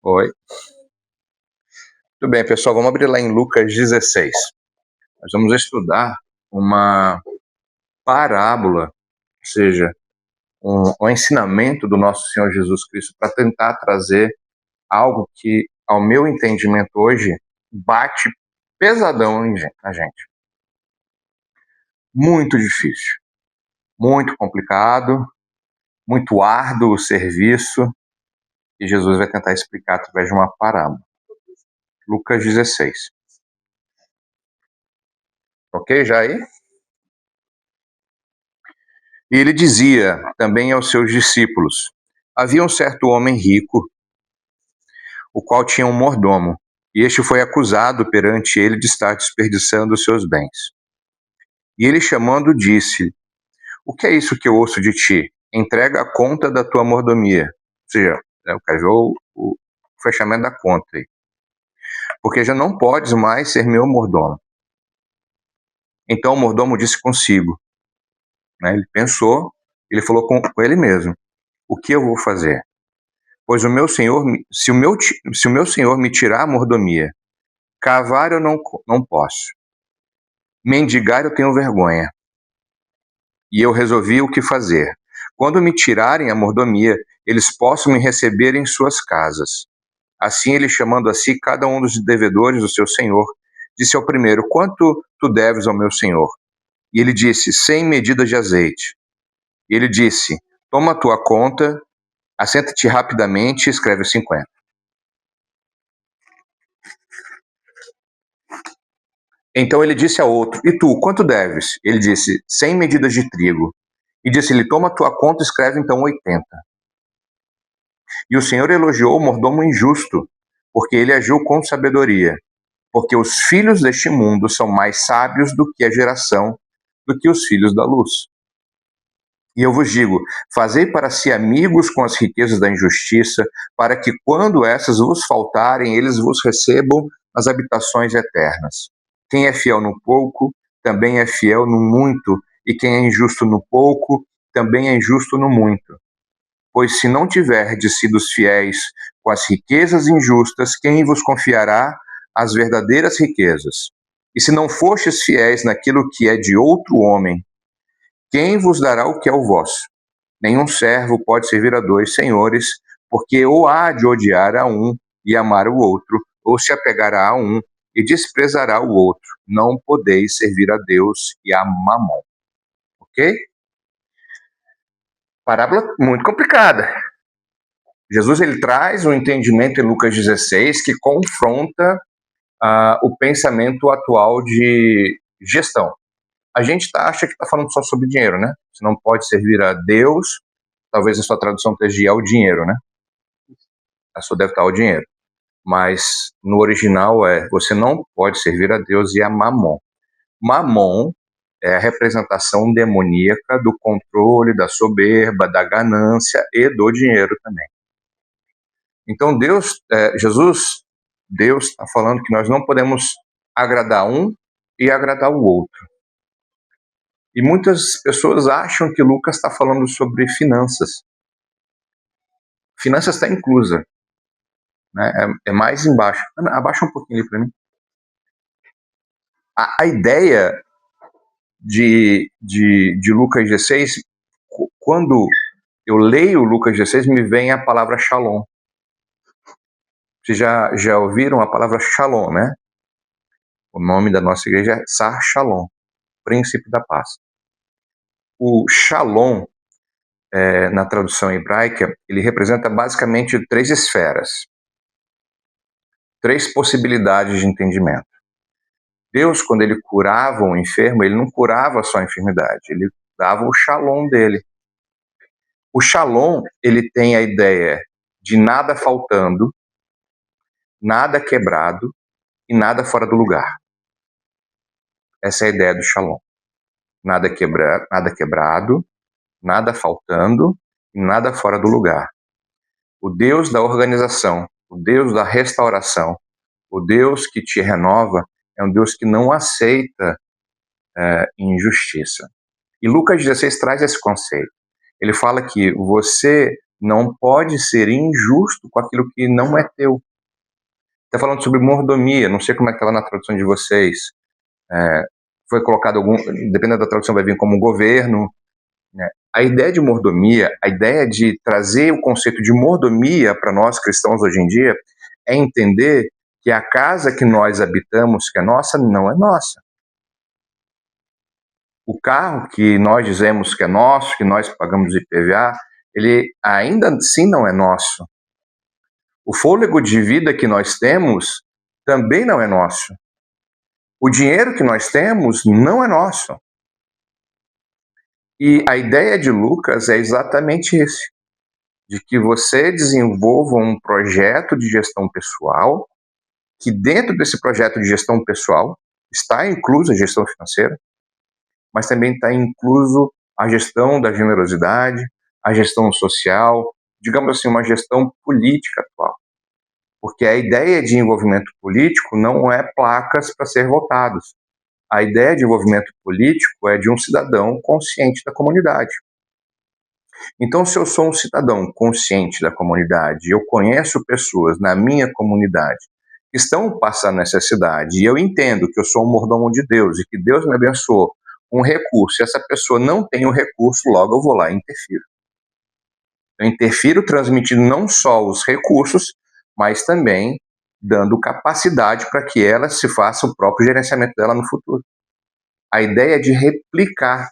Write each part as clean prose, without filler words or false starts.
Oi. Tudo bem, pessoal, vamos abrir lá em Lucas 16. Nós vamos estudar uma parábola, ou seja, um ensinamento do nosso Senhor Jesus Cristo para tentar trazer algo que, ao meu entendimento hoje, bate pesadão na gente. Muito difícil, muito complicado, muito árduo o serviço, e Jesus vai tentar explicar através de uma parábola. Lucas 16. Ok, já aí? E ele dizia também aos seus discípulos: havia um certo homem rico, o qual tinha um mordomo, e este foi acusado perante ele de estar desperdiçando os seus bens. E ele, chamando, disse: o que é isso que eu ouço de ti? Entrega a conta da tua mordomia. Ou seja, o cara viu o fechamento da conta aí. Porque já não podes mais ser meu mordomo. Então o mordomo disse consigo, né? Ele pensou, ele falou com ele mesmo: o que eu vou fazer? Pois o meu senhor, se o meu senhor me tirar a mordomia, cavar eu não posso, mendigar eu tenho vergonha. E eu resolvi o que fazer. Quando me tirarem a mordomia, eles possam me receber em suas casas. Assim ele, chamando a si cada um dos devedores do seu senhor, disse ao primeiro: quanto tu deves ao meu senhor? E ele disse: 100 medidas de azeite. E ele disse: toma a tua conta, assenta-te rapidamente e escreve 50. Então ele disse ao outro: e tu, quanto deves? Ele disse: 100 medidas de trigo. E disse-lhe: toma a tua conta e escreve então 80. E o Senhor elogiou o mordomo injusto, porque ele agiu com sabedoria. Porque os filhos deste mundo são mais sábios do que os filhos da luz. E eu vos digo: fazei para si amigos com as riquezas da injustiça, para que quando essas vos faltarem, eles vos recebam as habitações eternas. Quem é fiel no pouco, também é fiel no muito, e quem é injusto no pouco, também é injusto no muito. Pois se não tiverdes sido fiéis com as riquezas injustas, quem vos confiará as verdadeiras riquezas? E se não fostes fiéis naquilo que é de outro homem, quem vos dará o que é o vosso? Nenhum servo pode servir a dois senhores, porque ou há de odiar a um e amar o outro, ou se apegará a um e desprezará o outro. Não podeis servir a Deus e a Mamon. Ok? Parábola muito complicada. Jesus ele traz um entendimento em Lucas 16 que confronta o pensamento atual de gestão. A gente acha que está falando só sobre dinheiro, né? Você não pode servir a Deus, talvez a sua tradução esteja ao dinheiro, né? A sua deve estar ao dinheiro. Mas no original você não pode servir a Deus e a Mamon. Mamon é a representação demoníaca do controle, da soberba, da ganância e do dinheiro também. Então Deus está falando que nós não podemos agradar um e agradar o outro. E muitas pessoas acham que Lucas está falando sobre finanças. Finanças está inclusa, né? É mais embaixo. Abaixa um pouquinho ali para mim. A ideia de Lucas 16, quando eu leio Lucas 16, me vem a palavra Shalom. Vocês já ouviram a palavra Shalom, né? O nome da nossa igreja é Sar Shalom, Príncipe da Paz. O Shalom, na tradução hebraica, ele representa basicamente 3 esferas, 3 possibilidades de entendimento. Deus, quando ele curava um enfermo, ele não curava só a enfermidade, ele dava o Shalom dele. O Shalom, ele tem a ideia de nada faltando, nada quebrado e nada fora do lugar. Essa é a ideia do Shalom. Nada quebrado, nada faltando e nada fora do lugar. O Deus da organização, o Deus da restauração, o Deus que te renova, é um Deus que não aceita injustiça. E Lucas 16 traz esse conceito. Ele fala que você não pode ser injusto com aquilo que não é teu. Está falando sobre mordomia, não sei como é que estava na tradução de vocês. Foi colocado algum, dependendo da tradução, vai vir como governo, né? A ideia de mordomia, a ideia de trazer o conceito de mordomia para nós cristãos hoje em dia, é entender que a casa que nós habitamos, que é nossa, não é nossa. O carro que nós dizemos que é nosso, que nós pagamos IPVA, ele ainda assim não é nosso. O fôlego de vida que nós temos também não é nosso. O dinheiro que nós temos não é nosso. E a ideia de Lucas é exatamente esse, de que você desenvolva um projeto de gestão pessoal, que dentro desse projeto de gestão pessoal está inclusa a gestão financeira, mas também está incluso a gestão da generosidade, a gestão social, digamos assim, uma gestão política atual. Porque a ideia de envolvimento político não é placas para ser votados. A ideia de envolvimento político é de um cidadão consciente da comunidade. Então, se eu sou um cidadão consciente da comunidade, eu conheço pessoas na minha comunidade que estão passando necessidade, e eu entendo que eu sou um mordomo de Deus e que Deus me abençoou com um recurso, e essa pessoa não tem o recurso, logo eu vou lá e interfiro. Eu interfiro transmitindo não só os recursos, mas também dando capacidade para que ela se faça o próprio gerenciamento dela no futuro. A ideia é de replicar.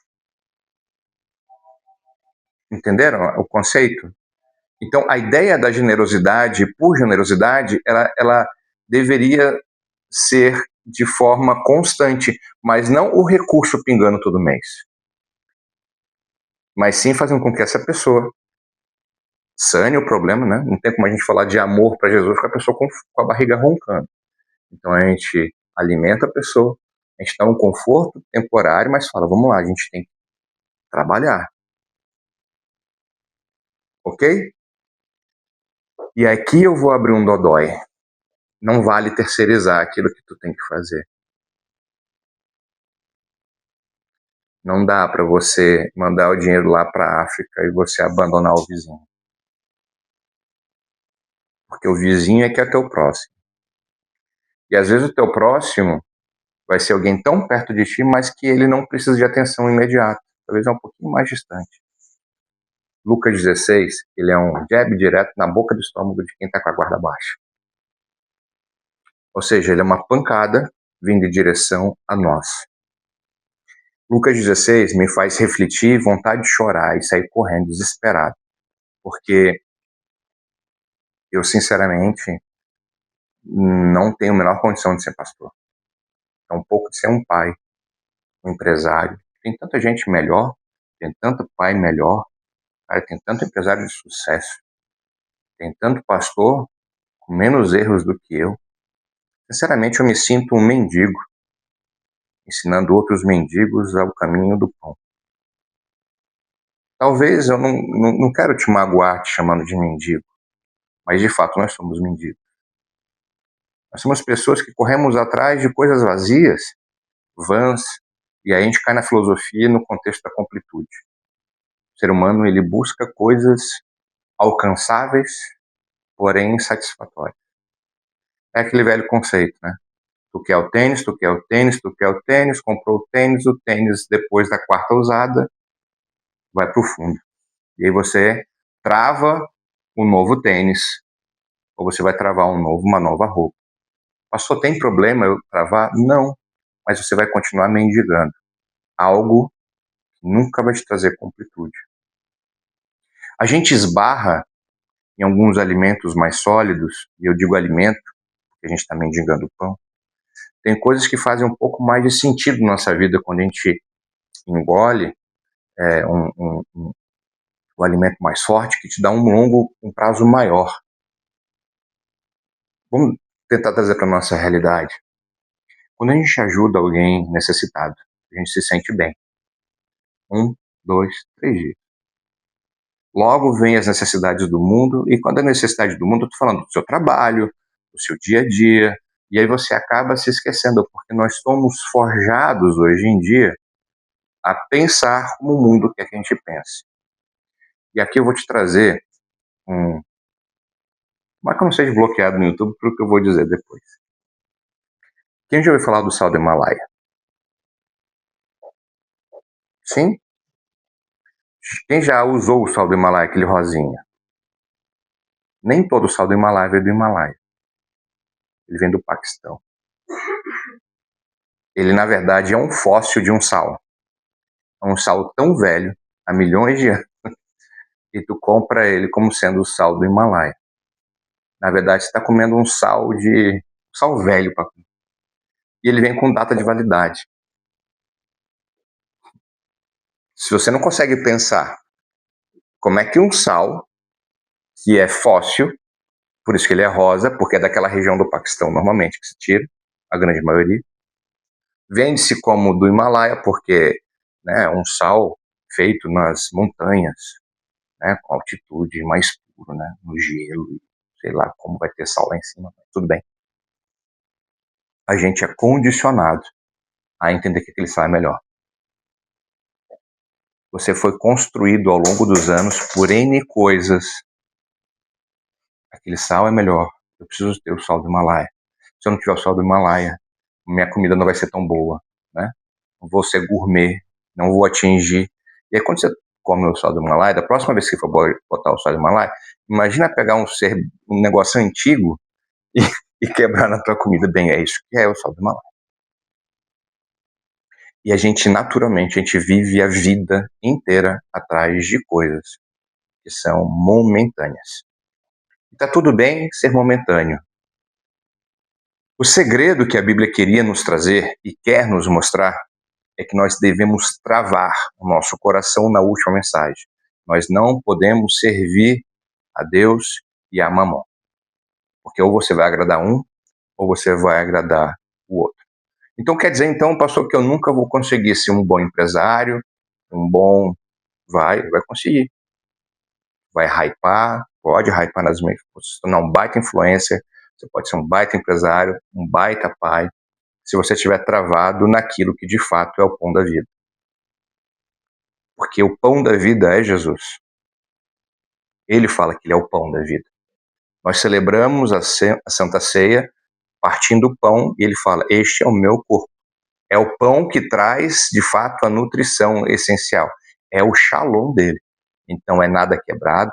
Entenderam o conceito? Então, a ideia da generosidade, por generosidade, ela deveria ser de forma constante, mas não o recurso pingando todo mês, mas sim fazendo com que essa pessoa sane o problema, né? Não tem como a gente falar de amor para Jesus com a pessoa com a barriga roncando. Então, a gente alimenta a pessoa, a gente dá um conforto temporário, mas fala, vamos lá, a gente tem que trabalhar, ok? E aqui eu vou abrir um dodói. Não vale terceirizar aquilo que tu tem que fazer. Não dá para você mandar o dinheiro lá para a África e você abandonar o vizinho. Porque o vizinho é que é teu próximo. E às vezes o teu próximo vai ser alguém tão perto de ti, mas que ele não precisa de atenção imediata. Talvez é um pouquinho mais distante. Lucas 16, ele é um jab direto na boca do estômago de quem está com a guarda baixa. Ou seja, ele é uma pancada vindo em direção a nós. Lucas 16 me faz refletir, vontade de chorar e sair correndo desesperado. Porque eu, sinceramente, não tenho a menor condição de ser pastor. É um pouco de ser um pai, um empresário. Tem tanta gente melhor, tem tanto pai melhor, cara, tem tanto empresário de sucesso, tem tanto pastor com menos erros do que eu. Sinceramente, eu me sinto um mendigo, ensinando outros mendigos ao caminho do pão. Talvez eu não quero te magoar te chamando de mendigo, mas de fato nós somos mendigos. Nós somos pessoas que corremos atrás de coisas vazias, vãs, e aí a gente cai na filosofia no contexto da completude. O ser humano, ele busca coisas alcançáveis, porém insatisfatórias. É aquele velho conceito, né? Tu quer o tênis, tu quer o tênis, tu quer o tênis, comprou o tênis depois da quarta usada, vai pro fundo. E aí você trava um novo tênis, ou você vai travar uma nova roupa. Mas só tem problema eu travar? Não. Mas você vai continuar mendigando algo que nunca vai te trazer completude. A gente esbarra em alguns alimentos mais sólidos, e eu digo alimento, porque a gente está mendigando pão. Tem coisas que fazem um pouco mais de sentido na nossa vida quando a gente engole um alimento mais forte, que te dá um prazo maior. Vamos tentar trazer para a nossa realidade. Quando a gente ajuda alguém necessitado, a gente se sente bem. 1, 2, 3 dias. Logo vem as necessidades do mundo, e quando é necessidade do mundo, eu estou falando do seu trabalho, do seu dia a dia, e aí você acaba se esquecendo, porque nós somos forjados hoje em dia a pensar como o mundo quer que a gente pense. E aqui eu vou te trazer Mas que eu não seja bloqueado no YouTube pelo que eu vou dizer depois. Quem já ouviu falar do sal do Himalaia? Sim? Quem já usou o sal do Himalaia, aquele rosinha? Nem todo sal do Himalaia vem do Himalaia. Ele vem do Paquistão. Ele, na verdade, é um fóssil de um sal. É um sal tão velho, há milhões de anos, e tu compra ele como sendo o sal do Himalaia. Na verdade, você está comendo um sal velho. E ele vem com data de validade. Se você não consegue pensar como é que um sal, que é fóssil, por isso que ele é rosa, porque é daquela região do Paquistão normalmente que se tira, a grande maioria, vende-se como do Himalaia, porque é um sal feito nas montanhas, né, com altitude mais puro, né, no gelo, sei lá como vai ter sal lá em cima, tudo bem. A gente é condicionado a entender que aquele sal é melhor. Você foi construído ao longo dos anos por N coisas. Aquele sal é melhor. Eu preciso ter o sal do Himalaia. Se eu não tiver o sal do Himalaia, minha comida não vai ser tão boa, né? Não vou ser gourmet, não vou atingir. E aí quando você come o sal do Himalaia, da próxima vez que for botar o sal do Himalaia, imagina pegar um negócio antigo e, e quebrar na tua comida. Bem, é isso que é o sal do Himalaia. E a gente, naturalmente, a gente vive a vida inteira atrás de coisas que são momentâneas. E tá tudo bem ser momentâneo. O segredo que a Bíblia queria nos trazer e quer nos mostrar é que nós devemos travar o nosso coração na última mensagem. Nós não podemos servir a Deus e a Mamon. Porque ou você vai agradar um, ou você vai agradar o outro. Então quer dizer, então, pastor, que eu nunca vou conseguir ser um bom empresário, um bom... Vai conseguir. Vai hypar, pode hypar nas meias, se tornar um baita influencer, você pode ser um baita empresário, um baita pai, se você estiver travado naquilo que de fato é o pão da vida. Porque o pão da vida é Jesus. Ele fala que ele é o pão da vida. Nós celebramos a Santa Ceia partindo o pão e ele fala, este é o meu corpo. É o pão que traz, de fato, a nutrição essencial. É o shalom dele. Então é nada quebrado,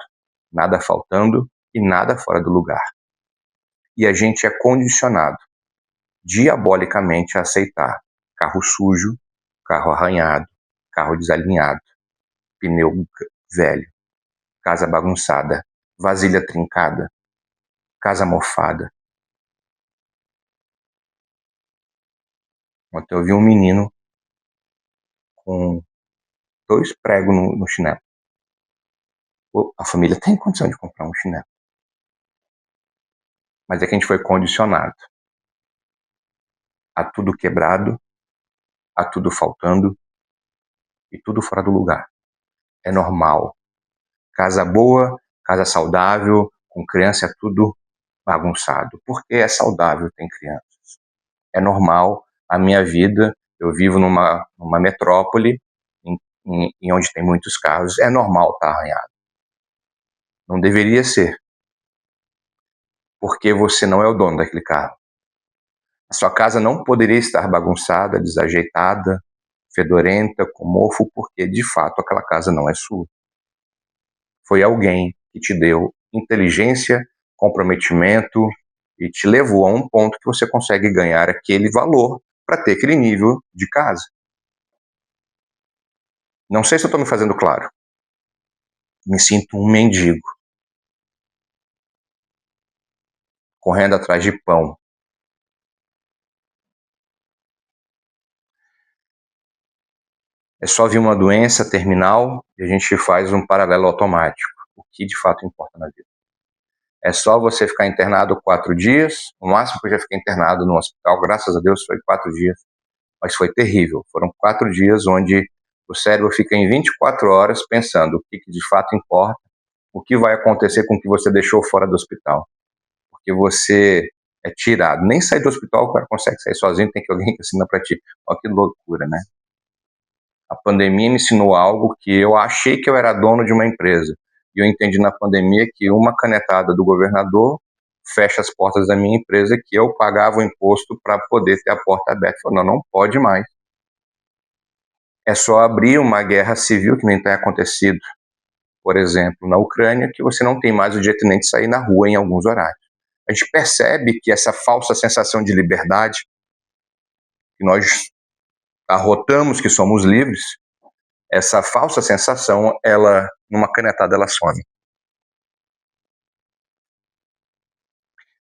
nada faltando e nada fora do lugar. E a gente é condicionado diabolicamente a aceitar carro sujo, carro arranhado, carro desalinhado, pneu velho, casa bagunçada, vasilha trincada, casa mofada. Ontem eu vi um menino com 2 pregos no chinelo. A família tem condição de comprar um chinelo. Mas é que a gente foi condicionado a tudo quebrado, a tudo faltando e tudo fora do lugar. É normal. Casa boa, casa saudável, com criança é tudo bagunçado. Porque é saudável ter crianças. É normal. A minha vida, eu vivo numa metrópole em onde tem muitos carros. É normal estar arranhado. Não deveria ser. Porque você não é o dono daquele carro. A sua casa não poderia estar bagunçada, desajeitada, fedorenta, com mofo, porque de fato aquela casa não é sua. Foi alguém que te deu inteligência, comprometimento e te levou a um ponto que você consegue ganhar aquele valor para ter aquele nível de casa. Não sei se eu estou me fazendo claro. Me sinto um mendigo, correndo atrás de pão. É só vir uma doença terminal e a gente faz um paralelo automático. O que de fato importa na vida. É só você ficar internado 4 dias. O máximo que eu já fiquei internado no hospital, graças a Deus, foi 4 dias. Mas foi terrível. Foram 4 dias onde o cérebro fica em 24 horas pensando o que de fato importa, o que vai acontecer com o que você deixou fora do hospital. Porque você é tirado. Nem sair do hospital o cara consegue sair sozinho, tem que alguém que assina para ti. Olha que loucura, né? A pandemia me ensinou algo que eu achei que eu era dono de uma empresa. E eu entendi na pandemia que uma canetada do governador fecha as portas da minha empresa, que eu pagava o imposto para poder ter a porta aberta. Falei, não pode mais. É só abrir uma guerra civil, que nem tem acontecido, por exemplo, na Ucrânia, que você não tem mais o direito nem de sair na rua em alguns horários. A gente percebe que essa falsa sensação de liberdade, que nós arrotamos que somos livres, essa falsa sensação, ela, numa canetada, ela some.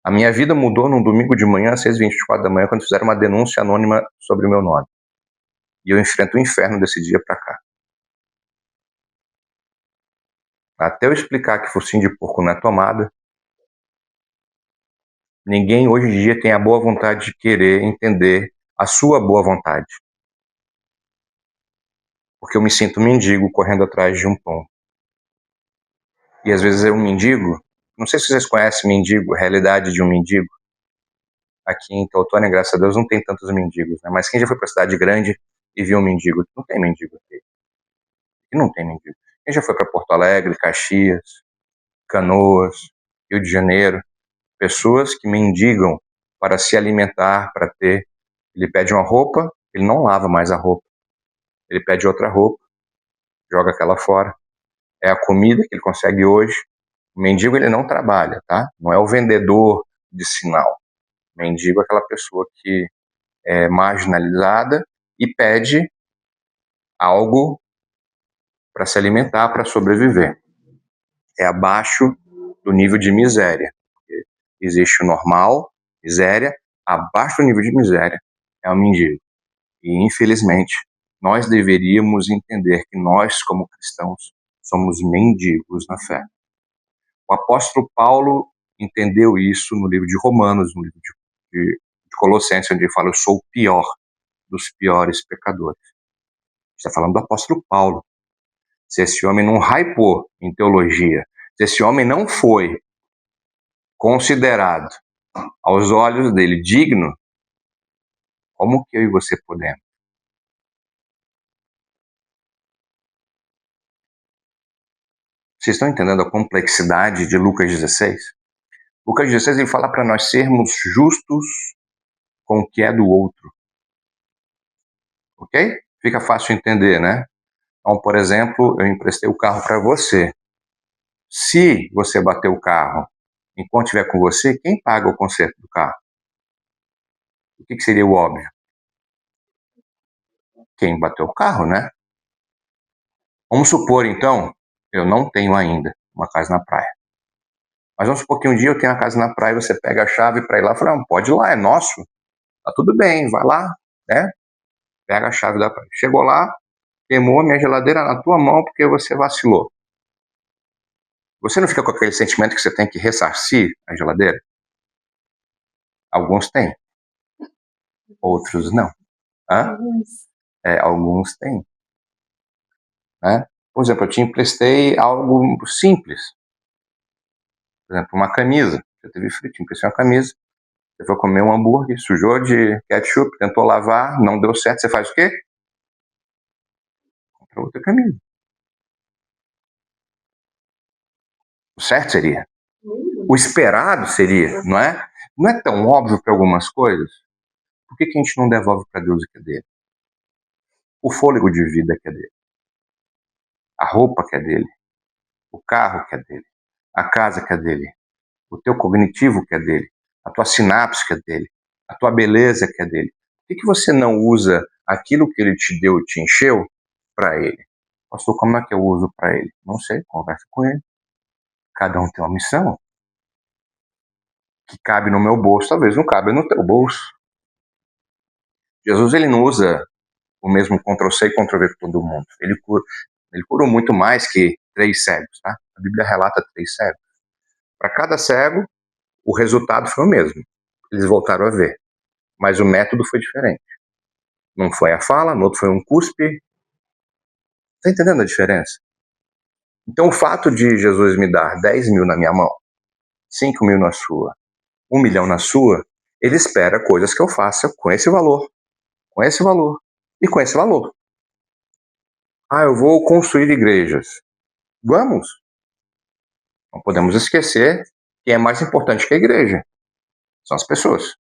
A minha vida mudou num domingo de manhã, às 6h24 da manhã, quando fizeram uma denúncia anônima sobre o meu nome. E eu enfrento o inferno desse dia para cá. Até eu explicar que focinho de porco não é tomada, ninguém hoje em dia tem a boa vontade de querer entender a sua boa vontade. Porque eu me sinto mendigo correndo atrás de um pão. E às vezes é um mendigo, não sei se vocês conhecem mendigo, a realidade de um mendigo. Aqui em Teutônia, graças a Deus, não tem tantos mendigos, né? Mas quem já foi para a cidade grande e viu um mendigo? Não tem mendigo aqui. E não tem mendigo. Quem já foi para Porto Alegre, Caxias, Canoas, Rio de Janeiro? Pessoas que mendigam para se alimentar, para ter. Ele pede uma roupa, ele não lava mais a roupa. Ele pede outra roupa, joga aquela fora. É a comida que ele consegue hoje. O mendigo, ele não trabalha, tá? Não é o vendedor de sinal. O mendigo é aquela pessoa que é marginalizada e pede algo para se alimentar, para sobreviver. É abaixo do nível de miséria. Existe o normal, miséria, abaixo do nível de miséria é o mendigo. E, infelizmente, nós deveríamos entender que nós, como cristãos, somos mendigos na fé. O apóstolo Paulo entendeu isso no livro de Romanos, no livro de Colossenses, onde ele fala, eu sou o pior dos piores pecadores. Está falando do apóstolo Paulo. Se esse homem não hypou em teologia, se esse homem não foi considerado aos olhos dele digno, como que eu e você podemos? Vocês estão entendendo a complexidade de Lucas 16? Lucas 16 ele fala para nós sermos justos com o que é do outro. Ok? Fica fácil entender, né? Então, por exemplo, eu emprestei o carro para você. Se você bater o carro enquanto estiver com você, quem paga o conserto do carro? O que seria o óbvio? Quem bateu o carro, né? Vamos supor, então, eu não tenho ainda uma casa na praia. Mas vamos supor que um dia eu tenho uma casa na praia, você pega a chave para ir lá e fala, não, pode ir lá, é nosso. Tá tudo bem, vai lá, né? Pega a chave da praia. Chegou lá, queimou a minha geladeira na tua mão porque você vacilou. Você não fica com aquele sentimento que você tem que ressarcir a geladeira? Alguns têm, outros não. Hã? Alguns têm. Né? Por exemplo, eu te emprestei algo simples. Por exemplo, uma camisa. Você teve frio, te emprestei uma camisa. Você foi comer um hambúrguer, sujou de ketchup, tentou lavar, não deu certo. Você faz o quê? Compra outra camisa. O certo seria. O esperado seria, não é? Não é tão óbvio para algumas coisas? Por que a gente não devolve para Deus o que é dele? O fôlego de vida que é dele. A roupa que é dele. O carro que é dele. A casa que é dele. O teu cognitivo que é dele. A tua sinapse que é dele. A tua beleza que é dele. Por que você não usa aquilo que ele te deu e te encheu para ele? Pastor, como é que eu uso para ele? Não sei, conversa com ele. Cada um tem uma missão. Que cabe no meu bolso, talvez não cabe no teu bolso. Jesus ele não usa o mesmo Ctrl-C e Ctrl-V que todo mundo. Ele curou muito mais que 3 cegos, tá? A Bíblia relata 3 cegos. Para cada cego, o resultado foi o mesmo. Eles voltaram a ver. Mas o método foi diferente. Num foi a fala, no outro foi um cuspe. Tá entendendo a diferença? Então o fato de Jesus me dar 10 mil na minha mão, 5 mil na sua, 1 milhão na sua, ele espera coisas que eu faça com esse valor, com esse valor e com esse valor. Ah, eu vou construir igrejas. Vamos. Não podemos esquecer que é mais importante que a igreja. São as pessoas.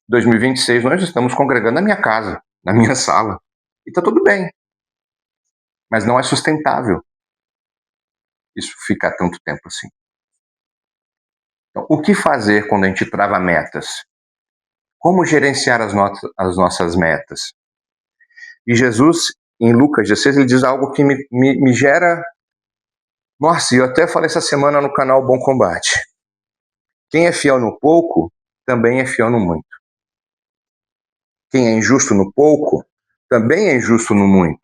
2026 nós estamos congregando na minha casa, na minha sala. E está tudo bem. Mas não é sustentável isso ficar tanto tempo assim. Então, o que fazer quando a gente trava metas? Como gerenciar as nossas metas? E Jesus, em Lucas 16, ele diz algo que me gera... Nossa, eu até falei essa semana no canal Bom Combate. Quem é fiel no pouco, também é fiel no muito. Quem é injusto no pouco, também é injusto no muito.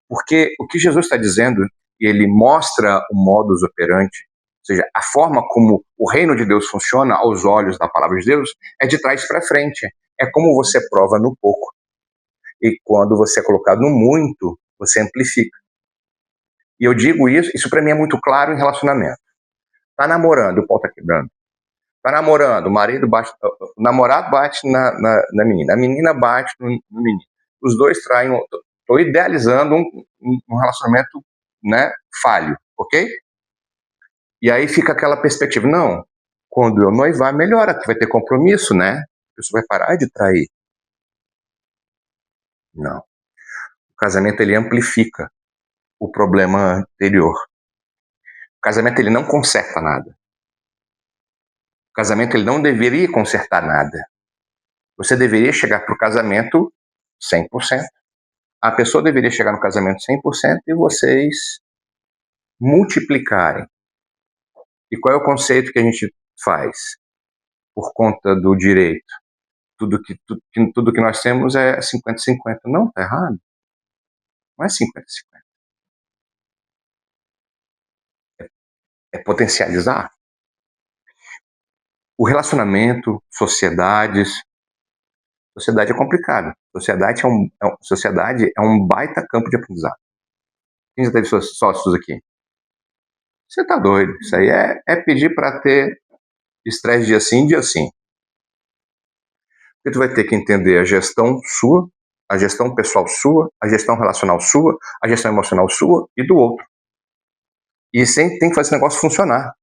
Porque o que Jesus está dizendo, e ele mostra o modus operandi, ou seja, a forma como o reino de Deus funciona aos olhos da palavra de Deus, é de trás para frente. É como você prova no pouco. E quando você é colocado no muito, você amplifica. E eu digo isso para mim é muito claro em relacionamento. Tá namorando, o pau tá quebrando. Tá namorando, o namorado bate na menina, a menina bate no menino. Os dois traem, estou idealizando um relacionamento, né, falho, ok? E aí fica aquela perspectiva, não, quando eu noivar, melhora, que vai ter compromisso, né? A pessoa vai parar de trair. Não. O casamento, ele amplifica o problema anterior. O casamento, ele não conserta nada. O casamento, ele não deveria consertar nada. Você deveria chegar para o casamento 100%. A pessoa deveria chegar no casamento 100% e vocês multiplicarem. E qual é o conceito que a gente faz? Por conta do direito. Tudo que nós temos é 50-50. Não, está errado. Não é 50-50. É potencializar. O relacionamento, sociedade é complicado. Sociedade é um baita campo de aprendizado. Quem já teve sócios aqui? Você tá doido. Isso aí é pedir para ter estresse dia sim, dia sim. Porque tu vai ter que entender a gestão sua, a gestão pessoal sua, a gestão relacional sua, a gestão emocional sua e do outro. E sempre tem que fazer esse negócio funcionar.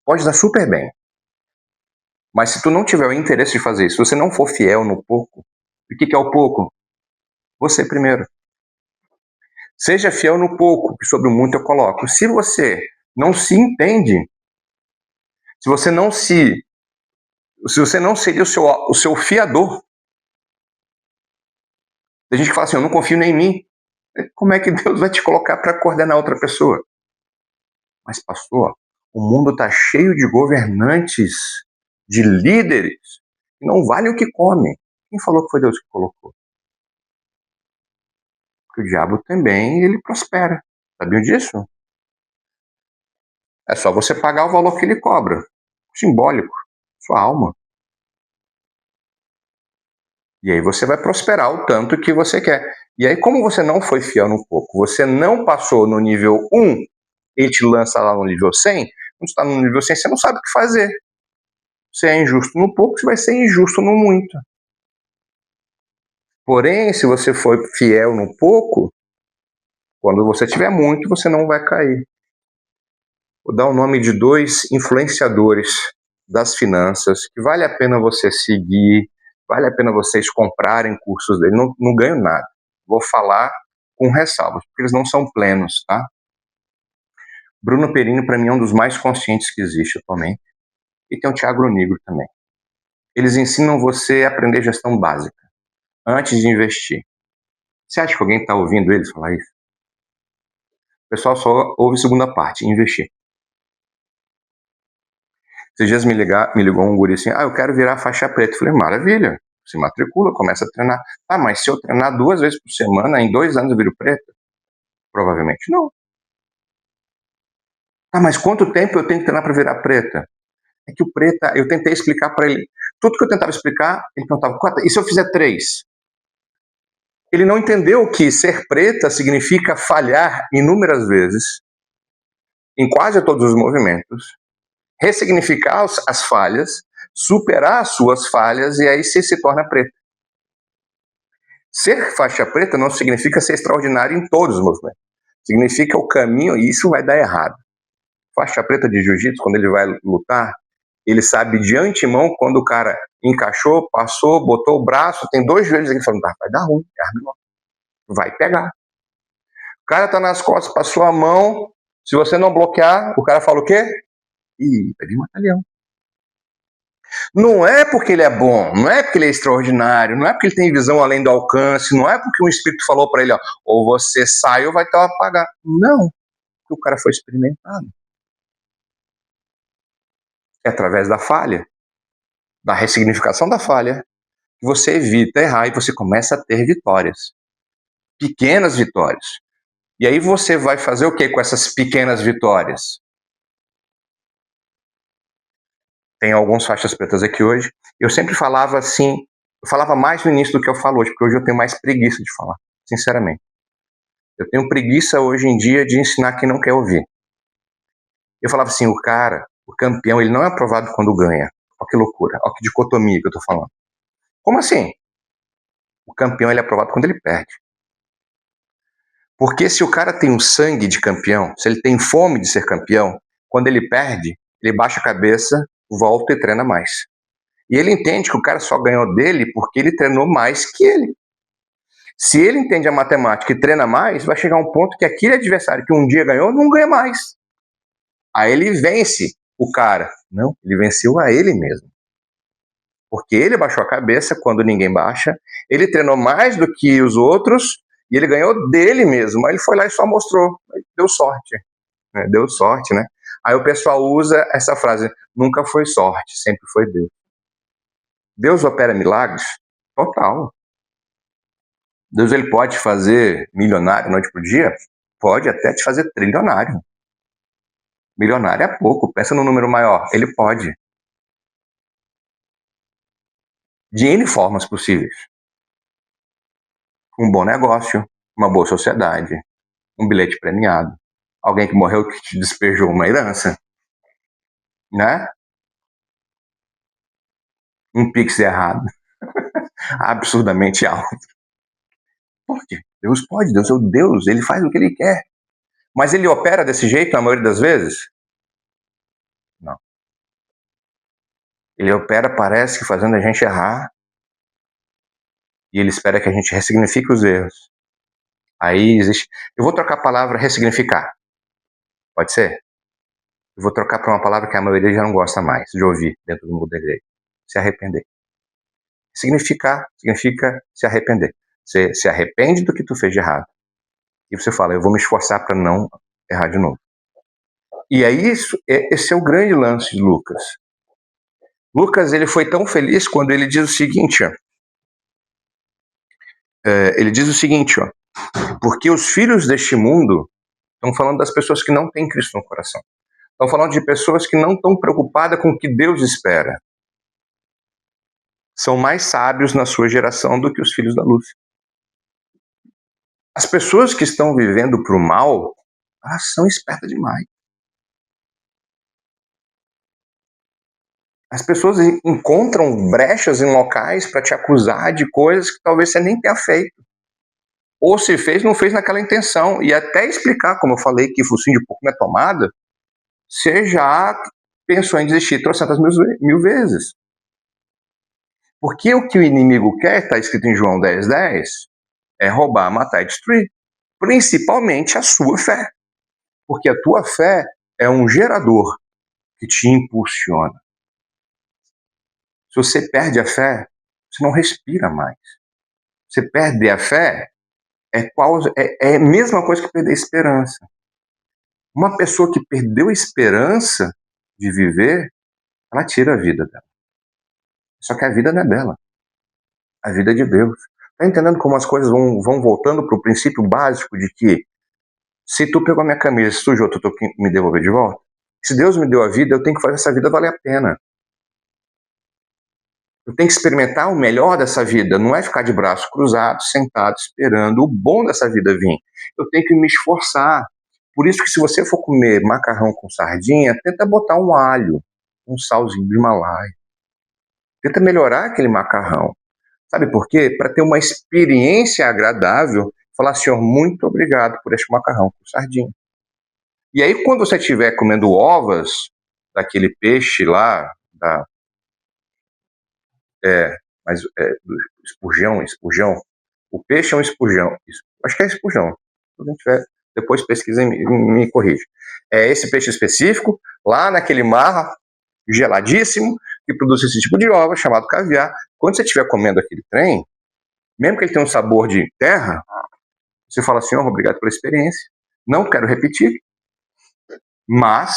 Pode dar super bem. Mas se tu não tiver o interesse de fazer isso, se você não for fiel no pouco, o que é o pouco? Você primeiro. Seja fiel no pouco, que sobre o muito eu coloco. Se você não se entende, se você não seria o seu fiador, tem gente que fala assim, eu não confio nem em mim. Como é que Deus vai te colocar para coordenar outra pessoa? Mas, pastor, o mundo está cheio de governantes, de líderes, que não valem o que comem. Quem falou que foi Deus que colocou? Porque o diabo também, ele prospera. Sabiam disso? É só você pagar o valor que ele cobra. Simbólico. Sua alma. E aí você vai prosperar o tanto que você quer. E aí, como você não foi fiel no pouco, você não passou no nível 1, ele te lança lá no nível 100, quando está no nível 100, você não sabe o que fazer. Você é injusto no pouco, você vai ser injusto no muito. Porém, se você for fiel no pouco, quando você tiver muito, você não vai cair. Vou dar o nome de 2 influenciadores das finanças, que vale a pena você seguir, vale a pena vocês comprarem cursos dele, não ganho nada. Vou falar com ressalvas, porque eles não são plenos, tá? Bruno Perini, para mim, é um dos mais conscientes que existe atualmente. E tem o Thiago Nigro também. Eles ensinam você a aprender gestão básica, antes de investir. Você acha que alguém está ouvindo eles falar isso? O pessoal só ouve a segunda parte, investir. Esses dias me ligou um guri assim, eu quero virar faixa preta. Eu falei, maravilha, se matricula, começa a treinar. Mas se eu treinar 2 vezes por semana, em 2 anos eu viro preta? Provavelmente não. Mas quanto tempo eu tenho que treinar para virar preta? É que o preta, eu tentei explicar para ele, tudo que eu tentava explicar, ele perguntava, e se eu fizer 3? Ele não entendeu que ser preta significa falhar inúmeras vezes, em quase todos os movimentos, ressignificar as falhas, superar as suas falhas e aí se torna preta. Ser faixa preta não significa ser extraordinário em todos os movimentos. Significa o caminho, e isso vai dar errado. faixa preta de jiu-jitsu, quando ele vai lutar, ele sabe de antemão quando o cara encaixou, passou, botou o braço, tem 2 joelhos aqui, ele fala, vai dar ruim, vai pegar. O cara tá nas costas, passou a mão, se você não bloquear, o cara fala o quê? Ih, peguei um batalhão. Não é porque ele é bom, não é porque ele é extraordinário, não é porque ele tem visão além do alcance, não é porque um espírito falou para ele, ó, ou você sai ou vai ter que pagar. Não, porque o cara foi experimentado. É através da falha, da ressignificação da falha, que você evita errar e você começa a ter vitórias. Pequenas vitórias. E aí você vai fazer o que com essas pequenas vitórias? Tem alguns faixas pretas aqui hoje. Eu sempre falava assim, eu falava mais no início do que eu falo hoje, porque hoje eu tenho mais preguiça de falar, sinceramente. Eu tenho preguiça hoje em dia de ensinar quem não quer ouvir. Eu falava assim, o campeão, ele não é aprovado quando ganha. Olha que loucura, olha que dicotomia que eu tô falando. Como assim? O campeão, ele é aprovado quando ele perde. Porque se o cara tem um sangue de campeão, se ele tem fome de ser campeão, quando ele perde, ele baixa a cabeça, volta e treina mais. E ele entende que o cara só ganhou dele porque ele treinou mais que ele. Se ele entende a matemática e treina mais, vai chegar um ponto que aquele adversário que um dia ganhou, não ganha mais. Aí ele vence o cara. Não, ele venceu a ele mesmo. Porque ele baixou a cabeça quando ninguém baixa, ele treinou mais do que os outros e ele ganhou dele mesmo. Aí ele foi lá e só mostrou. Deu sorte. Né? Deu sorte, né? Aí o pessoal usa essa frase, nunca foi sorte, sempre foi Deus. Deus opera milagres? Total. Deus, ele pode fazer milionário noite pro dia? Pode até te fazer trilionário. Milionário é pouco, pensa no número maior. Ele pode. De N formas possíveis. Um bom negócio, uma boa sociedade, um bilhete premiado, alguém que morreu que te despejou uma herança, né? Um pix errado, absurdamente alto. Pode, Deus pode, Deus é o Deus, ele faz o que ele quer. Mas ele opera desse jeito na maioria das vezes? Não. Ele opera, parece que fazendo a gente errar, e ele espera que a gente ressignifique os erros. Aí existe. Eu vou trocar a palavra ressignificar. Pode ser? Eu vou trocar para uma palavra que a maioria já não gosta mais de ouvir dentro do mundo da igreja. Se arrepender. Significar significa se arrepender. Você se arrepende do que tu fez de errado. E você fala, eu vou me esforçar para não errar de novo. E aí esse é o grande lance de Lucas. Lucas, ele foi tão feliz quando ele diz o seguinte, ó. Ele diz o seguinte, ó. Porque os filhos deste mundo, estão falando das pessoas que não têm Cristo no coração. Estão falando de pessoas que não estão preocupadas com o que Deus espera. São mais sábios na sua geração do que os filhos da luz. As pessoas que estão vivendo para o mal, elas são espertas demais. As pessoas encontram brechas em locais para te acusar de coisas que talvez você nem tenha feito. Ou se fez, não fez naquela intenção. E até explicar, como eu falei, que focinho de porco não é tomada, você já pensou em desistir trocentas mil vezes. Porque o que o inimigo quer, está escrito em João 10:10, é roubar, matar e destruir. Principalmente a sua fé. Porque a tua fé é um gerador que te impulsiona. Se você perde a fé, você não respira mais. Você perde a fé, é a mesma coisa que perder a esperança. Uma pessoa que perdeu a esperança de viver, ela tira a vida dela. Só que a vida não é dela. A vida é de Deus. Tá entendendo como as coisas vão voltando para o princípio básico de que se tu pegou a minha camisa e sujou, tu tem que me devolver de volta? Se Deus me deu a vida, eu tenho que fazer essa vida valer a pena. Eu tenho que experimentar o melhor dessa vida, não é ficar de braço cruzado, sentado, esperando o bom dessa vida vir. Eu tenho que me esforçar. Por isso que se você for comer macarrão com sardinha, tenta botar um alho, um salzinho de Himalaia. Tenta melhorar aquele macarrão. Sabe por quê? Para ter uma experiência agradável, falar, Senhor, muito obrigado por este macarrão com sardinha. E aí, quando você estiver comendo ovas daquele peixe lá, do espurjão. O peixe é um espurjão. Acho que é espurjão. Se alguém tiver, depois pesquisa e me corrige. É esse peixe específico, lá naquele mar geladíssimo, que produz esse tipo de ova, chamado caviar. Quando você estiver comendo aquele trem, mesmo que ele tenha um sabor de terra, você fala assim, obrigado pela experiência, não quero repetir, mas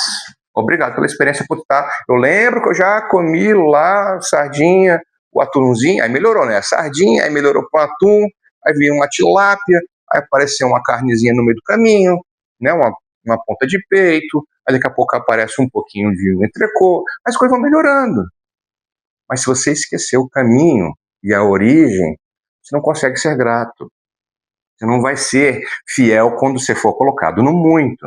obrigado pela experiência por estar. Eu lembro que eu já comi lá sardinha, o atumzinho, aí melhorou, né? A sardinha, aí melhorou para o atum, aí veio uma tilápia, aí apareceu uma carnezinha no meio do caminho, né? Uma ponta de peito, aí daqui a pouco aparece um pouquinho de entrecô, as coisas vão melhorando. Mas se você esquecer o caminho e a origem, você não consegue ser grato. Você não vai ser fiel quando você for colocado no muito.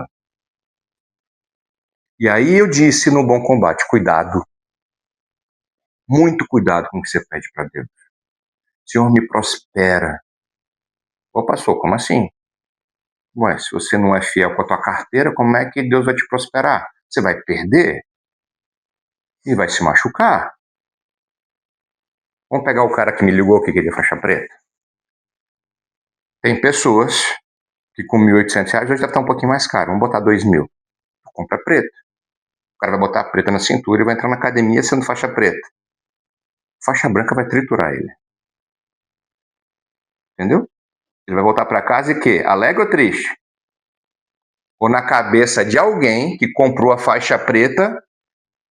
E aí eu disse no Bom Combate, cuidado. Muito cuidado com o que você pede para Deus. Senhor, me prospera. Ô pastor, como assim? Ué, se você não é fiel com a tua carteira, como é que Deus vai te prosperar? Você vai perder e vai se machucar. Vamos pegar o cara que me ligou que queria faixa preta. Tem pessoas que com R$ 1.800 hoje já está um pouquinho mais caro. Vamos botar 2.000. Compra preta. O cara vai botar a preta na cintura e vai entrar na academia sendo faixa preta. Faixa branca vai triturar ele. Entendeu? Ele vai voltar para casa e quê? Alegre ou triste? Ou na cabeça de alguém que comprou a faixa preta,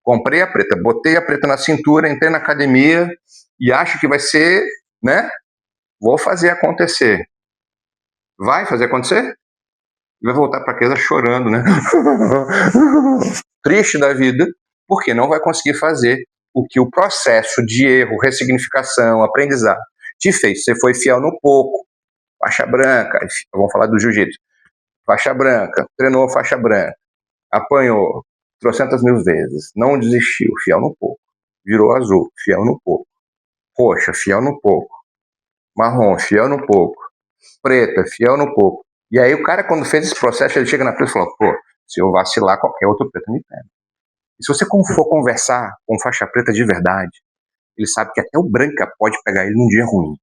comprei a preta, botei a preta na cintura, entrei na academia e acho que vai ser, né? Vou fazer acontecer. Vai fazer acontecer? E vai voltar para casa chorando, né? Triste da vida, porque não vai conseguir fazer o que o processo de erro, ressignificação, aprendizado te fez. Você foi fiel no pouco, faixa branca, vamos falar do jiu-jitsu, faixa branca, treinou faixa branca, apanhou 300.000 vezes, não desistiu, fiel no pouco, virou azul, fiel no pouco, roxa, fiel no pouco, marrom, fiel no pouco, preta, fiel no pouco. E aí o cara, quando fez esse processo, ele chega na preta e fala, pô, se eu vacilar, qualquer outro preto me pega. E se você for conversar com faixa preta de verdade, ele sabe que até o branca pode pegar ele num dia ruim.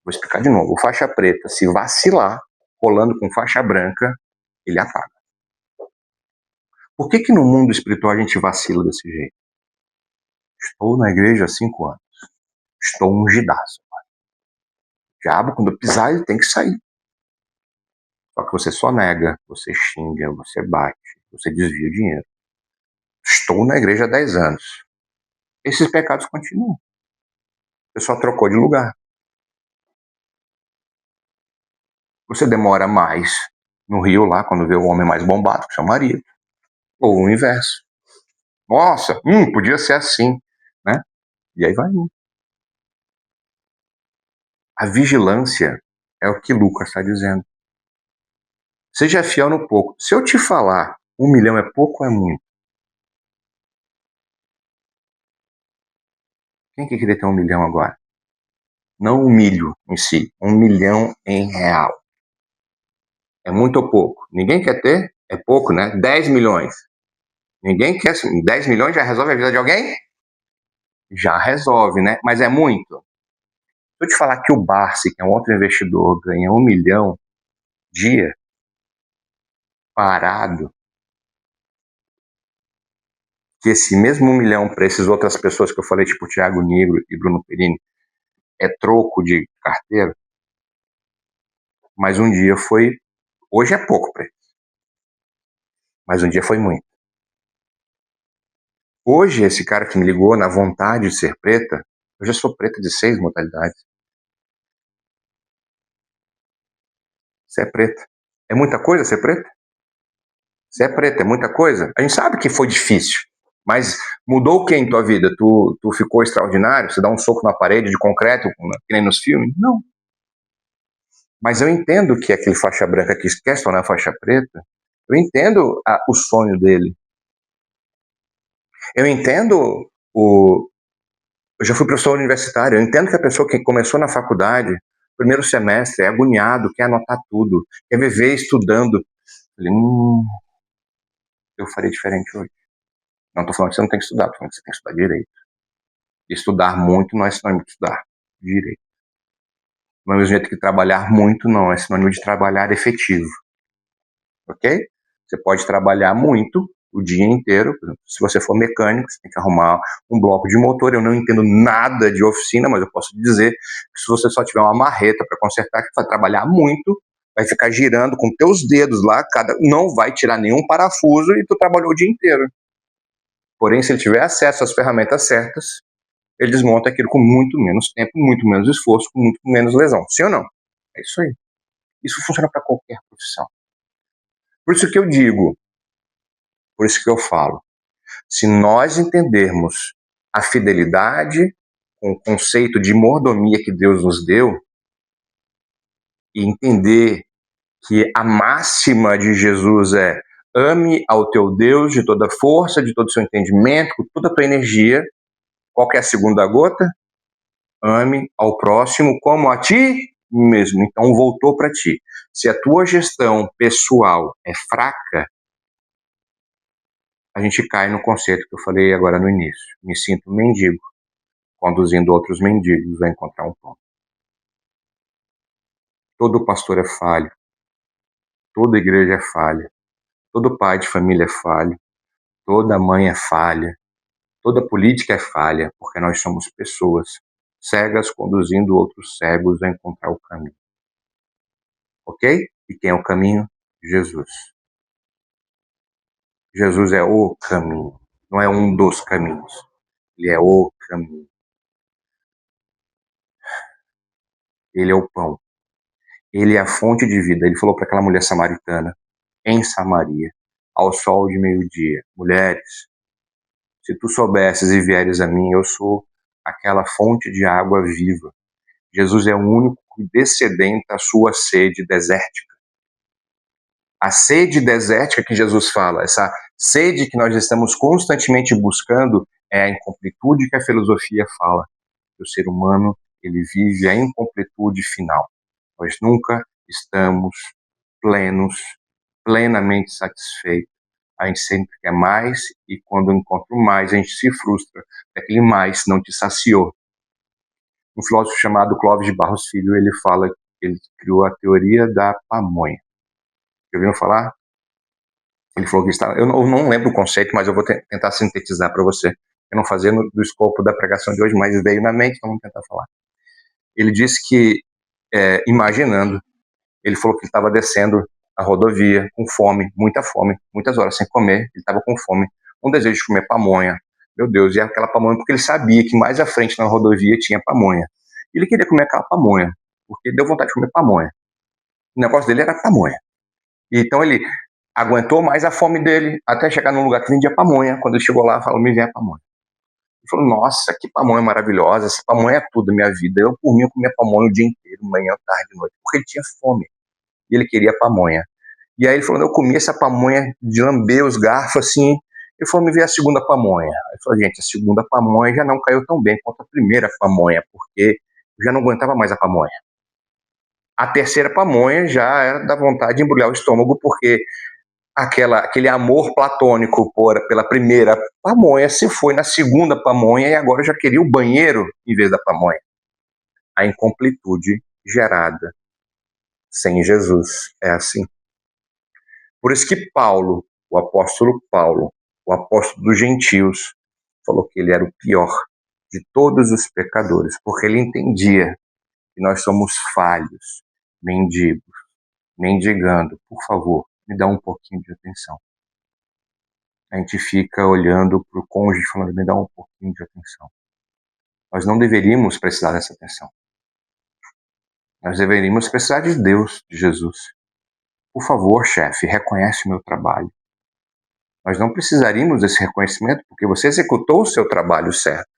Vou explicar de novo. O faixa preta, se vacilar, rolando com faixa branca, ele apaga. Por que no mundo espiritual a gente vacila desse jeito? Estou na igreja há 5 anos. Estou ungidaço. O diabo, quando eu pisar, ele tem que sair. Só que você só nega, você xinga, você bate, você desvia o dinheiro. Estou na igreja há 10 anos. Esses pecados continuam. Você só trocou de lugar. Você demora mais no Rio lá, quando vê o homem mais bombado, que é o marido. Ou o inverso. Nossa, podia ser assim, né? E aí vai indo. A vigilância é o que Lucas está dizendo. Seja fiel no pouco. Se eu te falar 1 milhão é pouco ou é muito? Quem que queria ter 1 milhão agora? Não o milho em si, 1 milhão em real. É muito ou pouco? Ninguém quer ter? É pouco, né? 10 milhões. Ninguém quer. 10 milhões já resolve a vida de alguém? Já resolve, né? Mas é muito. Se eu te falar que o Barsi, que é um outro investidor, ganha 1 milhão dia parado, que esse mesmo 1 milhão para essas outras pessoas que eu falei, tipo Thiago Negro e Bruno Perini, é troco de carteira, mas um dia foi. Hoje é pouco para ele, mas um dia foi muito. Hoje, esse cara que me ligou na vontade de ser preta, eu já sou preta de 6 modalidades. Você é preta. É muita coisa ser preta? Você é preta, é muita coisa? A gente sabe que foi difícil, mas mudou o que em tua vida? Tu ficou extraordinário? Você dá um soco na parede de concreto, que nem nos filmes? Não. Mas eu entendo que aquele faixa branca que quer se tornar faixa preta, eu entendo o sonho dele. Eu entendo eu já fui professor universitário, eu entendo que a pessoa que começou na faculdade, primeiro semestre, é agoniado, quer anotar tudo, quer viver estudando. Falei, eu faria diferente hoje. Não estou falando que você não tem que estudar, estou falando que você tem que estudar direito. Estudar muito não é sinônimo de estudar direito. Do mesmo jeito que trabalhar muito não é sinônimo de trabalhar efetivo. Ok? Você pode trabalhar muito o dia inteiro. Se você for mecânico, você tem que arrumar um bloco de motor. Eu não entendo nada de oficina, mas eu posso dizer que se você só tiver uma marreta para consertar, que vai trabalhar muito, vai ficar girando com teus dedos lá, não vai tirar nenhum parafuso e tu trabalhou o dia inteiro. Porém, se ele tiver acesso às ferramentas certas, ele desmonta aquilo com muito menos tempo, muito menos esforço, com muito menos lesão. Sim ou não? É isso aí. Isso funciona para qualquer profissão. Por isso que eu digo, por isso que eu falo, se nós entendermos a fidelidade com o conceito de mordomia que Deus nos deu, e entender que a máxima de Jesus é ame ao teu Deus de toda força, de todo o seu entendimento, com toda a tua energia, qual que é a segunda gota? Ame ao próximo como a ti mesmo. Então voltou para ti. Se a tua gestão pessoal é fraca, a gente cai no conceito que eu falei agora no início. Me sinto mendigo, conduzindo outros mendigos a encontrar um pão. Todo pastor é falho, toda igreja é falha, todo pai de família é falho, toda mãe é falha, toda política é falha, porque nós somos pessoas cegas conduzindo outros cegos a encontrar o caminho. Ok? E quem é o caminho? Jesus. Jesus é o caminho, não é um dos caminhos. Ele é o caminho. Ele é o pão. Ele é a fonte de vida. Ele falou para aquela mulher samaritana, em Samaria, ao sol de meio-dia: mulheres, se tu soubesses e vieres a mim, eu sou aquela fonte de água viva. Jesus é o único que descedenta a sua sede desértica. A sede desértica que Jesus fala, essa sede que nós estamos constantemente buscando, é a incompletude que a filosofia fala. Que o ser humano, ele vive a incompletude final. Nós nunca estamos plenos, plenamente satisfeitos. A gente sempre quer mais e quando encontra mais, a gente se frustra. Aquele mais não te saciou. Um filósofo chamado Clóvis de Barros Filho, ele fala que ele criou a teoria da pamonha. Já ouviram falar? Ele falou que estava. Eu não lembro o conceito, mas eu vou tentar sintetizar para você. Eu não fazia do escopo da pregação de hoje, mas veio na mente, então vamos tentar falar. Ele disse que, imaginando, ele falou que ele estava descendo a rodovia com fome, muitas horas sem comer, ele estava com fome, um desejo de comer pamonha. Meu Deus, e aquela pamonha, porque ele sabia que mais à frente na rodovia tinha pamonha. Ele queria comer aquela pamonha, porque deu vontade de comer pamonha. O negócio dele era pamonha. Então ele aguentou mais a fome dele até chegar num lugar que vendia pamonha. Quando ele chegou lá, falou: me vem a pamonha. Ele falou: nossa, que pamonha maravilhosa, essa pamonha é tudo da minha vida. Eu, por mim, eu comia pamonha o dia inteiro, manhã, tarde, noite, porque ele tinha fome e ele queria pamonha. E aí ele falou: eu comi essa pamonha de lamber os garfos assim. Ele falou: me vê a segunda pamonha. Ele falou: gente, a segunda pamonha já não caiu tão bem quanto a primeira pamonha, porque eu já não aguentava mais a pamonha. A terceira pamonha já era da vontade de embrulhar o estômago, porque aquele amor platônico pela primeira pamonha se foi na segunda pamonha e agora eu já queria o banheiro em vez da pamonha. A incompletude gerada sem Jesus é assim. Por isso que Paulo, o apóstolo Paulo, o apóstolo dos gentios, falou que ele era o pior de todos os pecadores, porque ele entendia que nós somos falhos, mendigos, mendigando. Por favor, me dá um pouquinho de atenção. A gente fica olhando para o cônjuge falando: me dá um pouquinho de atenção. Nós não deveríamos precisar dessa atenção. Nós deveríamos precisar de Deus, de Jesus. Por favor, chefe, reconhece o meu trabalho. Nós não precisaríamos desse reconhecimento porque você executou o seu trabalho certo.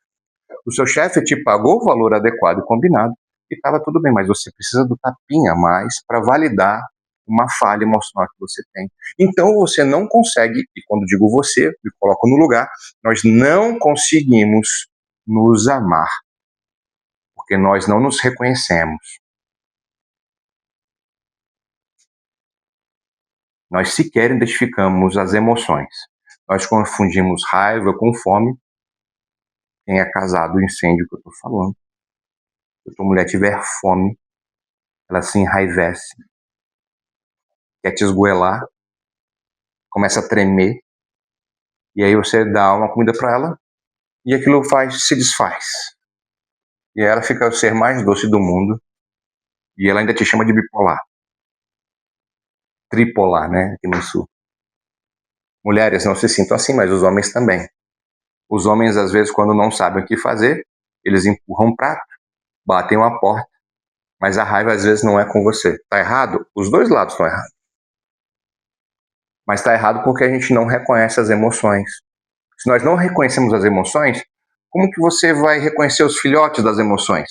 O seu chefe te pagou o valor adequado e combinado e estava tudo bem, mas você precisa do tapinha a mais para validar uma falha emocional que você tem. Então você não consegue, e quando digo você, me coloco no lugar, nós não conseguimos nos amar, porque nós não nos reconhecemos. Nós sequer identificamos as emoções. Nós confundimos raiva com fome. Quem é casado, o incêndio que eu estou falando. Se a tua mulher tiver fome, ela se enraivece, quer te esgoelar, começa a tremer, e aí você dá uma comida para ela, e aquilo se desfaz. E ela fica o ser mais doce do mundo, e ela ainda te chama de bipolar. Tripolar, né, aqui no sul. Mulheres não se sintam assim, mas os homens também. Os homens, às vezes, quando não sabem o que fazer, eles empurram um prato, batem uma porta, mas a raiva às vezes não é com você. Tá errado? Os dois lados estão errados. Mas tá errado porque a gente não reconhece as emoções. Se nós não reconhecemos as emoções, como que você vai reconhecer os filhotes das emoções,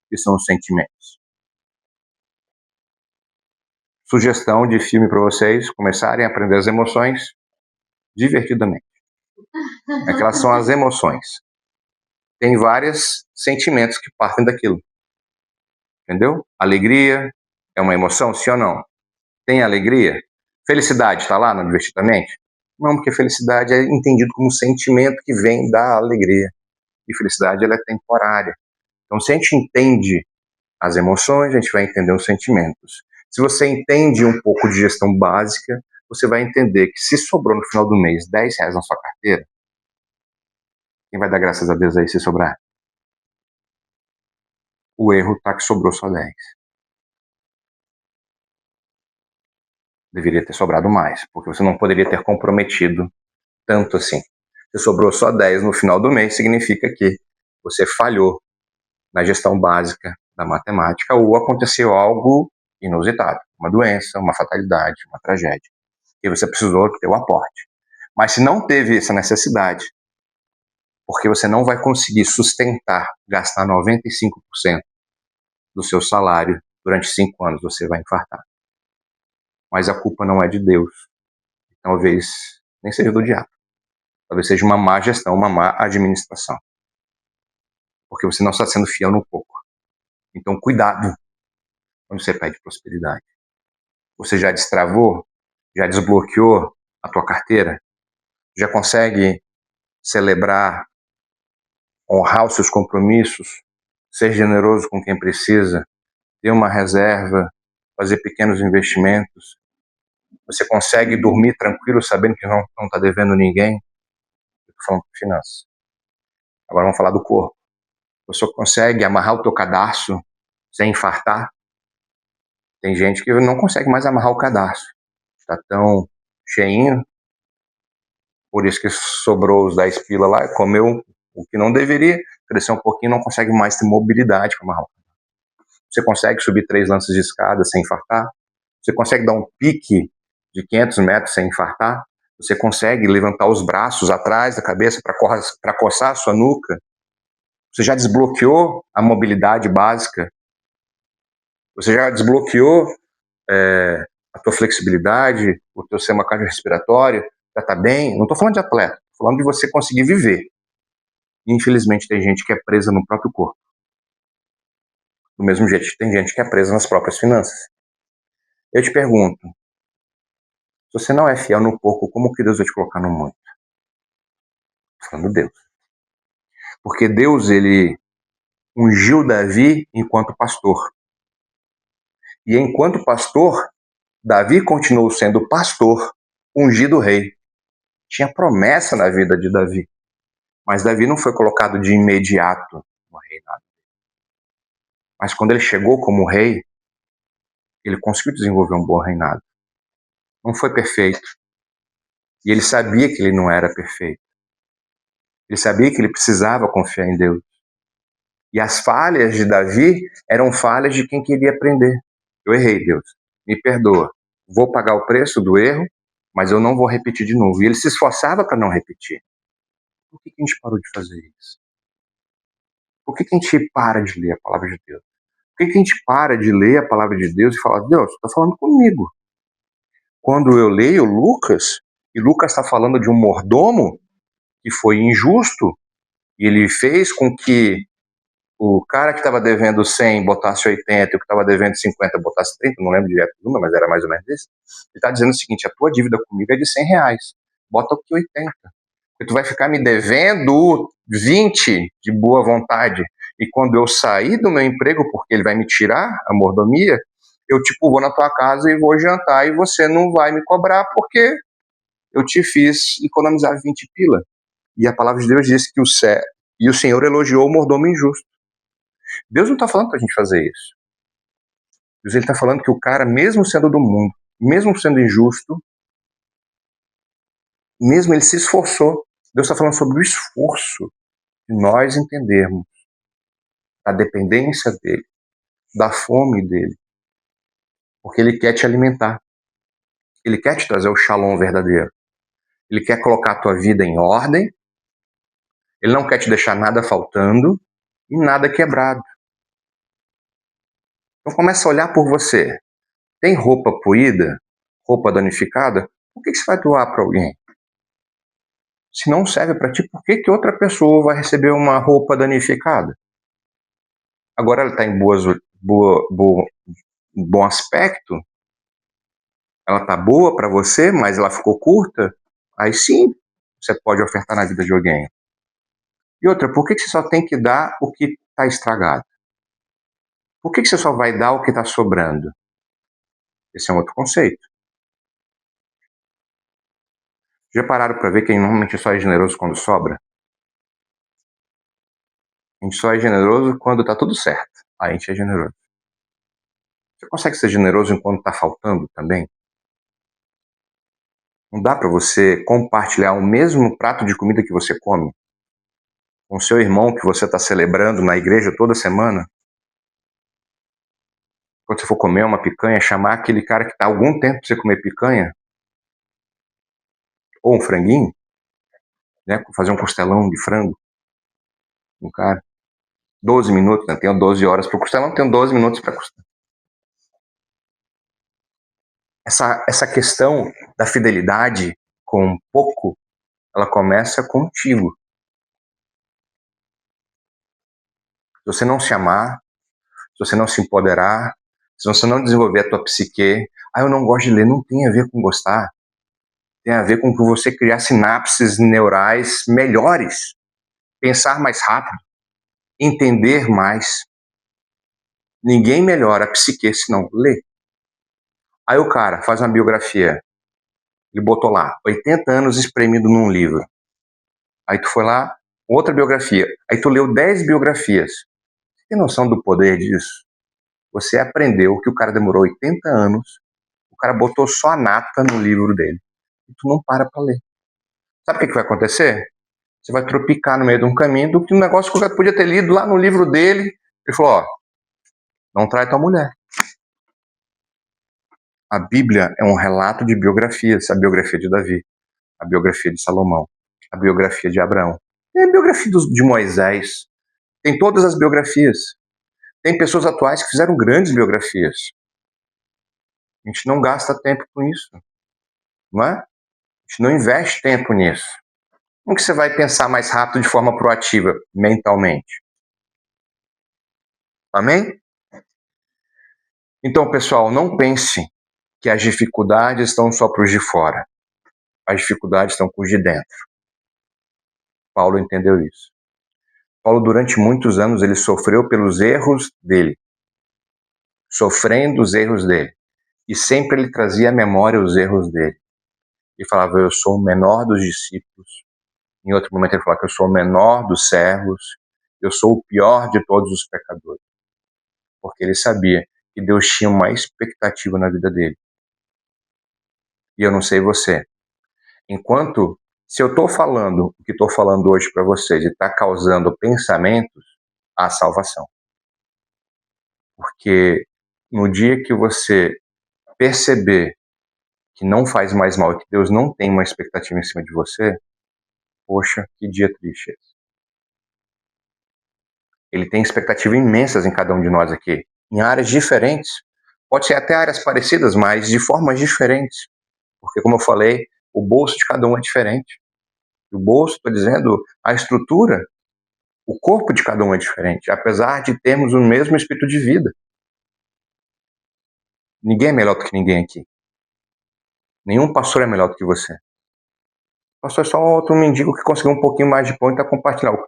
que são os sentimentos? Sugestão de filme para vocês começarem a aprender as emoções divertidamente. É que elas são as emoções. Tem vários sentimentos que partem daquilo. Entendeu? Alegria é uma emoção, sim ou não? Tem alegria? Felicidade está lá no Divertidamente? Não, porque felicidade é entendido como sentimento que vem da alegria. E felicidade ela é temporária. Então, se a gente entende as emoções, a gente vai entender os sentimentos. Se você entende um pouco de gestão básica, você vai entender que se sobrou no final do mês R$10 na sua carteira, quem vai dar graças a Deus aí se sobrar? O erro tá que sobrou só 10. Deveria ter sobrado mais, porque você não poderia ter comprometido tanto assim. Se sobrou só 10 no final do mês, significa que você falhou na gestão básica da matemática ou aconteceu algo inusitado, uma doença, uma fatalidade, uma tragédia, e você precisou ter o aporte. Mas se não teve essa necessidade, porque você não vai conseguir sustentar, gastar 95% do seu salário durante 5 anos, você vai infartar. Mas a culpa não é de Deus. Talvez nem seja do diabo. Talvez seja uma má gestão, uma má administração. Porque você não está sendo fiel no pouco. Então, cuidado quando você pede prosperidade. Você já destravou? Já desbloqueou a tua carteira? Já consegue celebrar, honrar os seus compromissos, ser generoso com quem precisa, ter uma reserva, fazer pequenos investimentos? Você consegue dormir tranquilo sabendo que não está devendo ninguém? Eu estou falando de finanças. Agora vamos falar do corpo. Você consegue amarrar o teu cadarço sem infartar? Tem gente que não consegue mais amarrar o cadarço. Está tão cheinho, por isso que sobrou os 10 pila lá, comeu o que não deveria, cresceu um pouquinho, não consegue mais ter mobilidade para amarrar o cadarço. Você consegue subir 3 lances de escada sem infartar? Você consegue dar um pique de 500 metros sem infartar? Você consegue levantar os braços atrás da cabeça para coçar a sua nuca? Você já desbloqueou a mobilidade básica? Você já desbloqueou a tua flexibilidade, o teu sistema cardiorrespiratório? Já está bem? Não estou falando de atleta, estou falando de você conseguir viver. Infelizmente tem gente que é presa no próprio corpo. Do mesmo jeito que tem gente que é presa nas próprias finanças. Eu te pergunto, se você não é fiel no pouco, como que Deus vai te colocar no muito? Estou falando de Deus. Porque Deus, ele ungiu Davi enquanto pastor. E enquanto pastor, Davi continuou sendo pastor, ungido rei. Tinha promessa na vida de Davi. Mas Davi não foi colocado de imediato no reinado. Mas quando ele chegou como rei, ele conseguiu desenvolver um bom reinado. Não foi perfeito. E ele sabia que ele não era perfeito. Ele sabia que ele precisava confiar em Deus. E as falhas de Davi eram falhas de quem queria aprender. Eu errei, Deus. Me perdoa. Vou pagar o preço do erro, mas eu não vou repetir de novo. E ele se esforçava para não repetir. Por que a gente parou de fazer isso? Por que a gente para de ler a palavra de Deus? Por que a gente para de ler a palavra de Deus e falar, Deus, está falando comigo? Quando eu leio Lucas, e Lucas está falando de um mordomo que foi injusto, e ele fez com que o cara que estava devendo 100 botasse 80 e o que estava devendo 50 botasse 30, não lembro direto do número, mas era mais ou menos isso. Ele está dizendo o seguinte: a tua dívida comigo é de 100 reais, bota aqui 80. Porque tu vai ficar me devendo 20 de boa vontade. E quando eu sair do meu emprego, porque ele vai me tirar a mordomia, eu tipo vou na tua casa e vou jantar e você não vai me cobrar porque eu te fiz economizar 20 pila. E a palavra de Deus diz que o Senhor elogiou o mordomo injusto. Deus não está falando para a gente fazer isso. Deus está falando que o cara, mesmo sendo do mundo, mesmo sendo injusto, mesmo ele se esforçou. Deus está falando sobre o esforço de nós entendermos a dependência dele, da fome dele, porque ele quer te alimentar. Ele quer te trazer o shalom verdadeiro. Ele quer colocar a tua vida em ordem. Ele não quer te deixar nada faltando e nada quebrado. Então começa a olhar por você. Tem roupa poída? Roupa danificada? Por que você vai doar para alguém? Se não serve para ti, por que outra pessoa vai receber uma roupa danificada? Agora ela está em bom aspecto, ela está boa para você, mas ela ficou curta, aí sim você pode ofertar na vida de alguém. E outra, por que você só tem que dar o que está estragado? Por que você só vai dar o que está sobrando? Esse é um outro conceito. Já pararam para ver que normalmente só é generoso quando sobra? A gente só é generoso quando está tudo certo. Aí a gente é generoso. Você consegue ser generoso enquanto está faltando também? Não dá para você compartilhar o mesmo prato de comida que você come com seu irmão que você está celebrando na igreja toda semana? Quando você for comer uma picanha, chamar aquele cara que está há algum tempo para você comer picanha, ou um franguinho, né? Fazer um costelão de frango, um cara. 12 minutos, né? Tenho 12 horas para o costelão, tenho 12 minutos para costelão. Essa questão da fidelidade com pouco, ela começa contigo. Se você não se amar, se você não se empoderar, se você não desenvolver a tua psique, eu não gosto de ler, não tem a ver com gostar. Tem a ver com que você criar sinapses neurais melhores, pensar mais rápido, entender mais. Ninguém melhora a psique se não lê. Aí o cara faz uma biografia, ele botou lá, 80 anos espremido num livro. Aí tu foi lá, outra biografia. Aí tu leu 10 biografias. Você tem noção do poder disso? Você aprendeu que o cara demorou 80 anos, o cara botou só a nata no livro dele. E tu não para ler. Sabe o que vai acontecer? Você vai tropicar no meio de um caminho do que um negócio que o cara podia ter lido lá no livro dele. Ele falou, ó, não trai tua mulher. A Bíblia é um relato de biografias. A biografia de Davi, a biografia de Salomão, a biografia de Abraão. Tem a biografia de Moisés. Tem todas as biografias. Tem pessoas atuais que fizeram grandes biografias. A gente não gasta tempo com isso, não é? A gente não investe tempo nisso. Como que você vai pensar mais rápido de forma proativa, mentalmente? Amém? Então, pessoal, não pense que as dificuldades estão só para os de fora. As dificuldades estão com os de dentro. Paulo entendeu isso. Paulo, durante muitos anos, ele sofreu pelos erros dele. Sofrendo os erros dele. E sempre ele trazia à memória os erros dele. E falava, eu sou o menor dos discípulos. Em outro momento ele falava que eu sou o menor dos servos. Eu sou o pior de todos os pecadores. Porque ele sabia que Deus tinha uma expectativa na vida dele. E eu não sei você. Enquanto, se eu estou falando o que estou falando hoje para vocês e está causando pensamentos, há salvação. Porque no dia que você perceber que não faz mais mal e que Deus não tem uma expectativa em cima de você, poxa, que dia triste esse. Ele tem expectativas imensas em cada um de nós aqui, em áreas diferentes. Pode ser até áreas parecidas, mas de formas diferentes. Porque, como eu falei, o bolso de cada um é diferente. O bolso, estou dizendo, a estrutura, O corpo de cada um é diferente, apesar de termos o mesmo espírito de vida. Ninguém é melhor do que ninguém aqui. Nenhum pastor é melhor do que você. O pastor é só outro mendigo que conseguiu um pouquinho mais de pão e está compartilhando.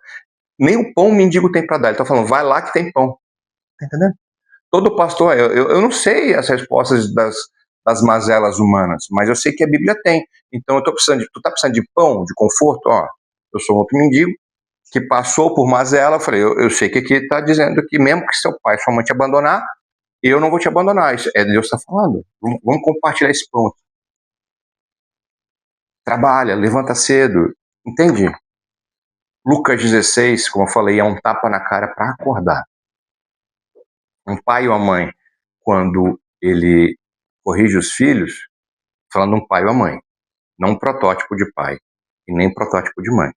Nem o pão o mendigo tem para dar. Ele está falando, vai lá que tem pão. Tá entendendo? Todo pastor, eu não sei as respostas das mazelas humanas, mas eu sei que a Bíblia tem. Então tu tá precisando de pão, de conforto? Ó, eu sou outro mendigo que passou por mazela. Eu falei, eu sei que aqui está dizendo que mesmo que seu pai e sua mãe te abandonar, eu não vou te abandonar. Isso é Deus está falando. Vamos compartilhar esse pão. Trabalha, levanta cedo. Entende? Lucas 16, como eu falei, é um tapa na cara para acordar. Um pai ou uma mãe, quando ele corrige os filhos, falando um pai ou uma mãe, não um protótipo de pai e nem protótipo de mãe.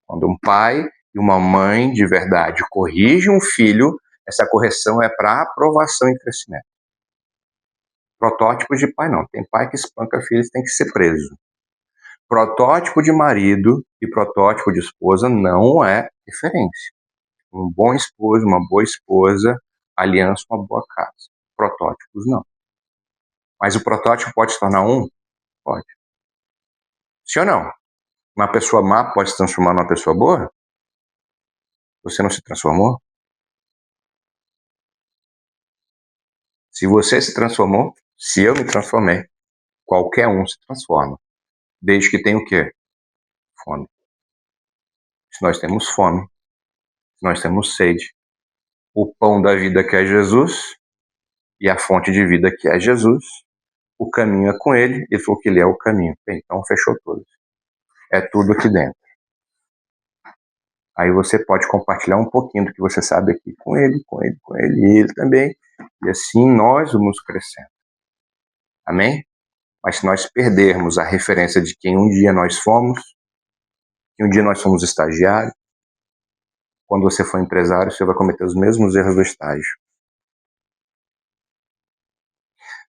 Quando um pai e uma mãe de verdade corrigem um filho, essa correção é para aprovação e crescimento. Protótipo de pai não. Tem pai que espanca filhos, tem que ser preso. Protótipo de marido e protótipo de esposa não é referência. Um bom esposo, uma boa esposa, aliança, uma boa casa. Protótipos não. Mas o protótipo pode se tornar um? Pode. Sim ou não? Uma pessoa má pode se transformar numa pessoa boa? Você não se transformou? Se você se transformou, se eu me transformei, qualquer um se transforma. Desde que tenha o quê? Fome. Se nós temos fome, se nós temos sede, o pão da vida que é Jesus e a fonte de vida que é Jesus, o caminho é com ele, ele falou que ele é o caminho. Bem, então fechou tudo. É tudo aqui dentro. Aí você pode compartilhar um pouquinho do que você sabe aqui com ele, e ele também. E assim nós vamos crescendo. Amém? Mas se nós perdermos a referência de quem um dia nós fomos, que um dia nós fomos estagiários, quando você for empresário, você vai cometer os mesmos erros do estágio.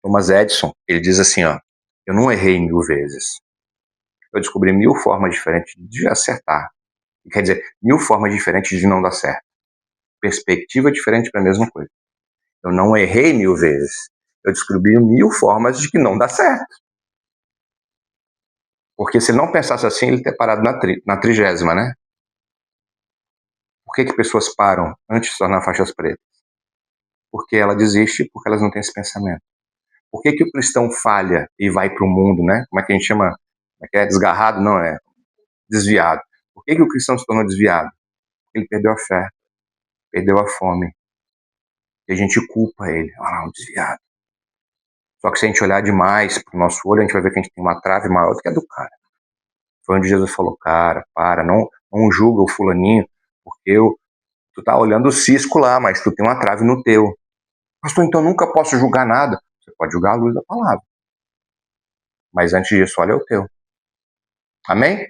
Thomas Edison, ele diz assim, ó, eu não errei 1000 vezes. Eu descobri 1000 formas diferentes de acertar. Quer dizer, 1000 formas diferentes de não dar certo. Perspectiva diferente para a mesma coisa. Eu não errei 1000 vezes. Eu descobri 1000 formas de que não dá certo. Porque se ele não pensasse assim, ele teria parado na 30ª, né? Por que pessoas param antes de se tornar faixas pretas? Porque ela desiste, porque elas não têm esse pensamento. Por que o cristão falha e vai para o mundo, né? Como é que a gente chama? Como é que é? Desgarrado? Não, é desviado. Por que o cristão se tornou desviado? Porque ele perdeu a fé, perdeu a fome. E a gente culpa ele. Ah, um desviado. Só que se a gente olhar demais para o nosso olho, a gente vai ver que a gente tem uma trave maior do que a do cara. Foi onde Jesus falou, cara, não julga o fulaninho, porque tu tá olhando o cisco lá, mas tu tem uma trave no teu. Pastor, então nunca posso julgar nada. Você pode julgar a luz da palavra. Mas antes disso, olha o teu. Amém?